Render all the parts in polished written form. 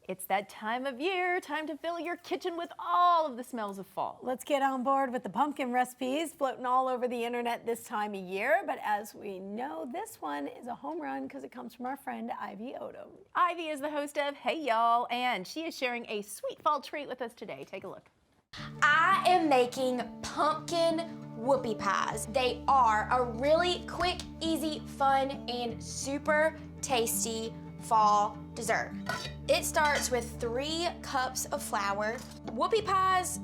It's that time of year, time to fill your kitchen with all of the smells of fall. Let's get on board with the pumpkin recipes floating all over the internet this time of year. But as we know, this one is a home run because it comes from our friend Ivy Odom. Ivy is the host of Hey Y'all, and she is sharing a sweet fall treat with us today. Take a look. I am making pumpkin whoopie pies. They are a really quick, easy, fun, and super tasty fall dessert. It starts with 3 cups of flour. Whoopie pies,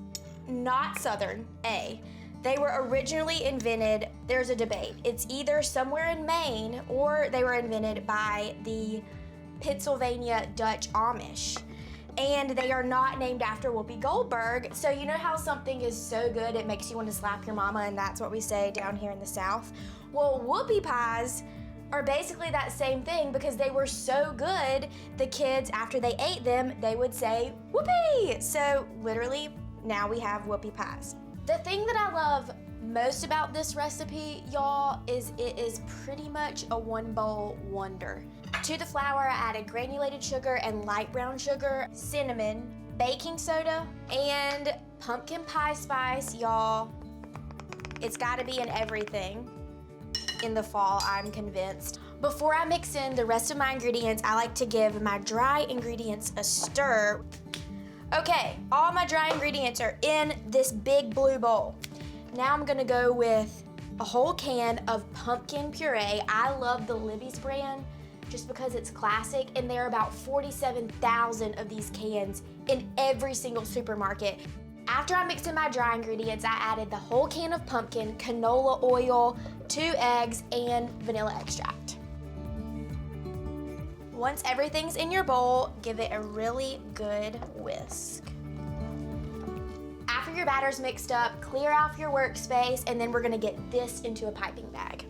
not Southern, A. They were originally invented, there's a debate. It's either somewhere in Maine or they were invented by the Pennsylvania Dutch Amish. And they are not named after Whoopi Goldberg. So you know how something is so good it makes you want to slap your mama, and that's what we say down here in the South? Well, whoopie pies are basically that same thing because they were so good, the kids, after they ate them, they would say, whoopee! So literally, now we have whoopie pies. The thing that I love most about this recipe, y'all, is it is pretty much a one-bowl wonder. To the flour, I added granulated sugar and light brown sugar, cinnamon, baking soda, and pumpkin pie spice, y'all. It's gotta be in everything in the fall, I'm convinced. Before I mix in the rest of my ingredients, I like to give my dry ingredients a stir. Okay, all my dry ingredients are in this big blue bowl. Now I'm gonna go with a whole can of pumpkin puree. I love the Libby's brand just because it's classic, and there are about 47,000 of these cans in every single supermarket. After I mixed in my dry ingredients, I added the whole can of pumpkin, canola oil, 2 eggs, and vanilla extract. Once everything's in your bowl, give it a really good whisk. After your batter's mixed up, clear out your workspace, and then we're gonna get this into a piping bag.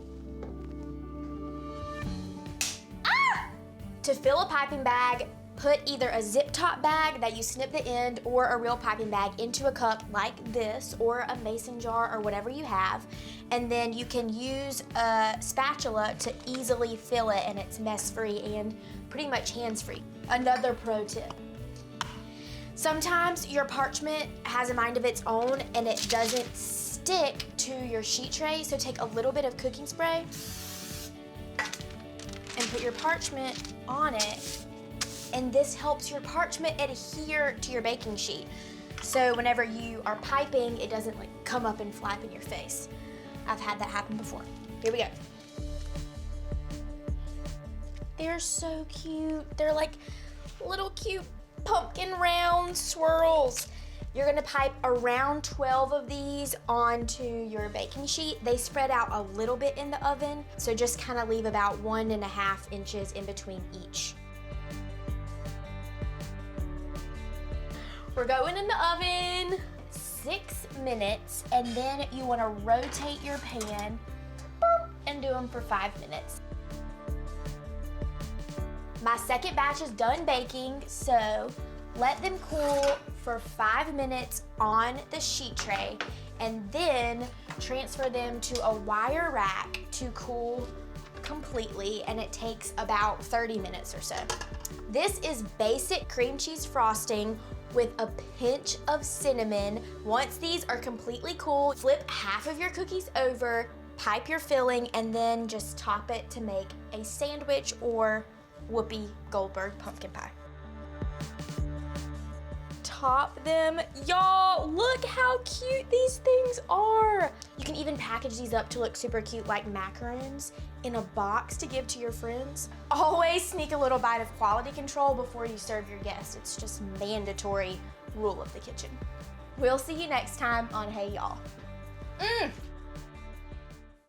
To fill a piping bag, put either a zip top bag that you snip the end or a real piping bag into a cup like this, or a mason jar or whatever you have, and then you can use a spatula to easily fill it, and it's mess-free and pretty much hands-free. Another pro tip. Sometimes your parchment has a mind of its own and it doesn't stick to your sheet tray, so take a little bit of cooking spray and put your parchment on it, and this helps your parchment adhere to your baking sheet. So whenever you are piping, it doesn't like come up and flap in your face. I've had that happen before. Here we go. They're so cute. They're like little cute pumpkin round swirls. You're gonna pipe around 12 of these onto your baking sheet. They spread out a little bit in the oven, so just kind of leave about 1.5 inches in between each. We're going in the oven 6 minutes, and then you wanna rotate your pan and do them for 5 minutes. My second batch is done baking, so let them cool for 5 minutes on the sheet tray, and then transfer them to a wire rack to cool completely, and it takes about 30 minutes or so. This is basic cream cheese frosting with a pinch of cinnamon. Once these are completely cool, flip half of your cookies over, pipe your filling, and then just top it to make a sandwich or Whoopi Goldberg pumpkin pie. Top them. Y'all, look how cute these things are. You can even package these up to look super cute like macaroons in a box to give to your friends. Always sneak a little bite of quality control before you serve your guests. It's just mandatory rule of the kitchen. We'll see you next time on Hey Y'all.